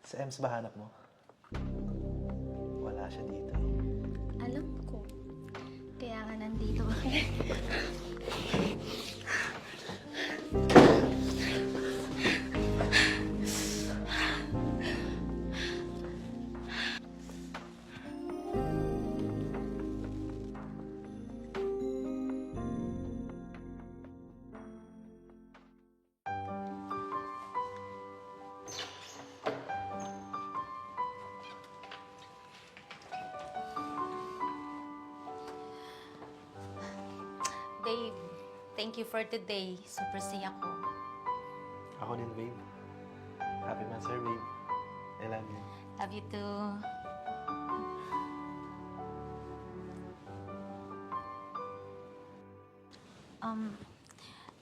Sa EMS ba hanap mo? Wala siya dito eh. Alam ko. Kaya nga nandito ako. Babe, thank you for today. Super saya ko. Ako din, babe. Happy Master, babe. I love you. Love you too.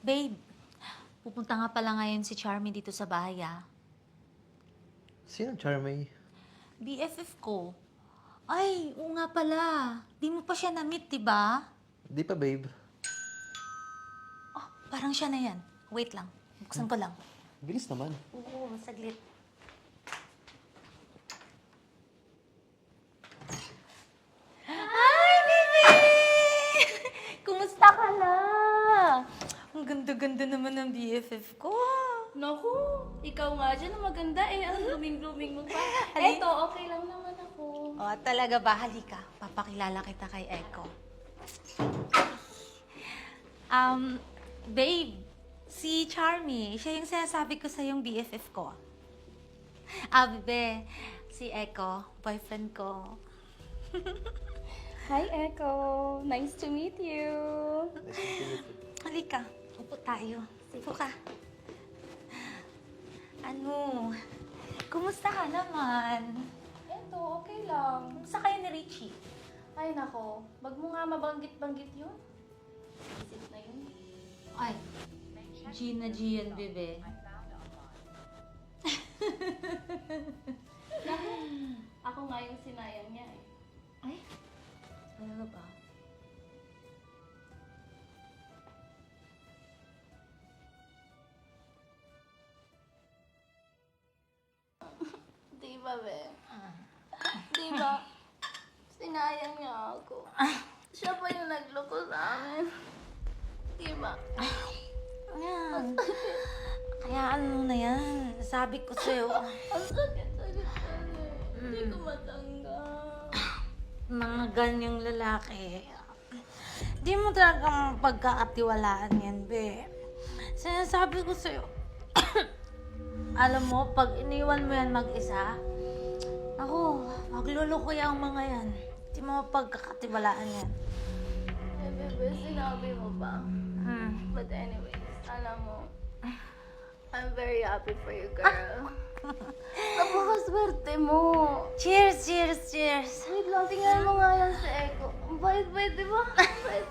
Babe, pupunta nga pala ngayon si Charmy dito sa bahay, ah. Sino, Charmy? BFF ko. Ay, oo nga pala. Di mo pa siya na-meet, diba? Di pa, babe. Oh, parang siya na yan. Wait lang. Buksan ko lang. Bilis naman. Oo, saglit. Hi, baby! Kumusta ka na? Ang ganda-ganda naman ng BFF ko. Naku, ikaw nga dyan ang maganda eh. Ang blooming-blooming mo pa. Halika. Eto, okay lang naman ako. Oh, talaga ba? Halika. Papakilala kita kay Echo. Babe, si Charmy, siya yung sinasabi ko sa yung BFF ko. Bebe, si Echo, boyfriend ko. Hi, Echo. Nice to meet you. Nice to meet you. Halika, upo tayo. Upo ka. Ano? Kumusta ka naman? Eto, okay lang. Kumusta kayo ni Richie? Ay, nako. Wag mo nga mabanggit-banggit yun. Isip na yun. Ay, Gina G yan, bebe. Naku, ako nga yung sinayang niya eh. Ay, talaga ba? Di ba, be? Di ba? Sinayang niya ako. Siya pa yung nagloko sa amin. Di ba? Ayan. Kaya ano na yan? Sabi ko sa'yo, Ang sakit-sakit talaga. Hindi ko matanggap. mga ganyang lalaki, di mo talaga pagkakatiwalaan yan, be. Sinasabi ko sa'yo, alam mo, pag iniwan mo yan mag-isa, ako, magluloko yung mga yan. Di mo pagkakatiwalaan yan. Eh, bebe, sinabi mo ba? Hmm. But anyways, alam mo, I'm very happy for you, girl. Napakaswerte mo. Cheers, cheers, cheers. Wait lang, tingnan mo nga yan si Echo. Ang bait-bait, di ba? Ang bait-bait.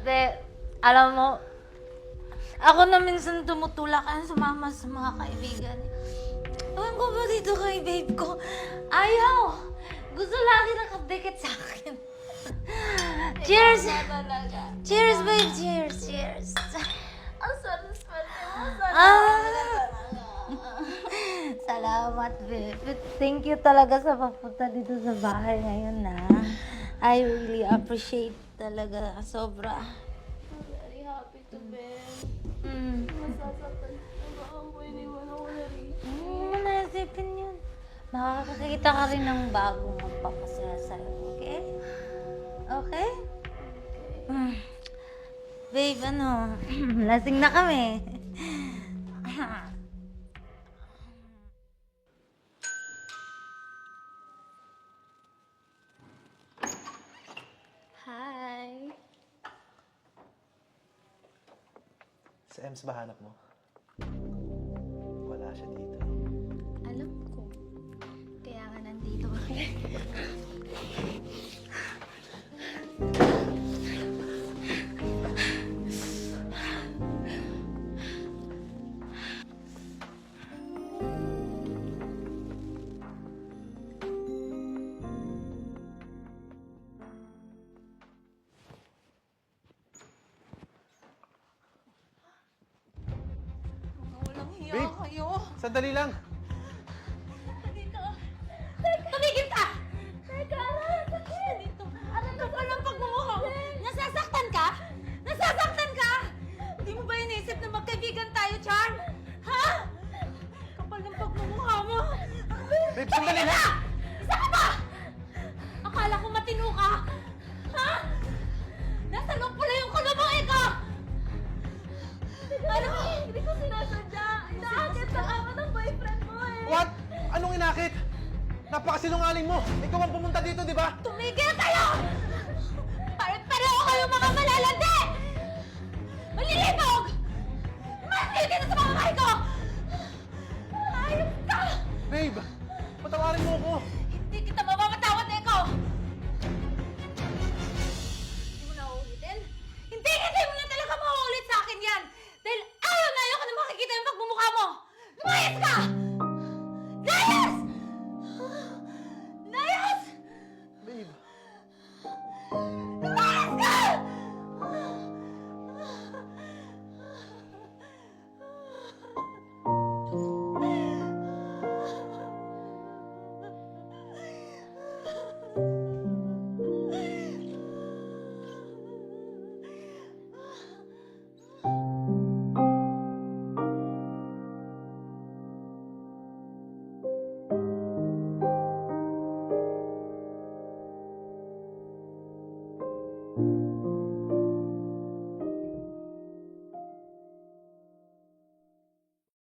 De, alam mo, ako na minsan tumutulakan sumama sa mga kaibigan. Ewan ko ba dito kay babe ko? Ayaw! Gusto lagi nakadikit sa akin. Cheers! Ikaw na talaga. Cheers, babe! Cheers! Cheers! Ang swerte mo. Sana Ah! Salamat, babe. Thank you talaga sa pagpunta dito sa bahay ngayon, na. I really appreciate talaga. Sobra. I'm very happy to be. Mm. Masasaktan. Baka mo iniwan ako na rin. Hindi mo naisipin yun. Makakakita ka rin ng bagong magpapasaya sa'yo, okay? Okay? Mm. Babe, ano? Lasing na kami. Hi. Sa EMS ba hanap mo? Wala siya dito eh. Alam ko. Kaya nga nandito ako. Sandali lang. Tumigil ka! Teka, dito. Ano kapal ng pagmumukha mo? Nasasaktan ka? Nasasaktan ka? Hindi mo ba inisip na magkaibigan tayo, Char? Ha? Kapal ng pagmumukha mo. Babe, sandali lang! Isa ka ba? Akala ko matino ka? Ha? Nasa loob pala yung kulubong ko! Ano? Hindi ko sinasadya. Inaakit sa kama ng boyfriend mo eh. What? Anong inakit? Napakasinungaling mo! Ikaw ang pumunta dito, di ba? Tumigil kayo! Pare-pareho kayo mga malalanda!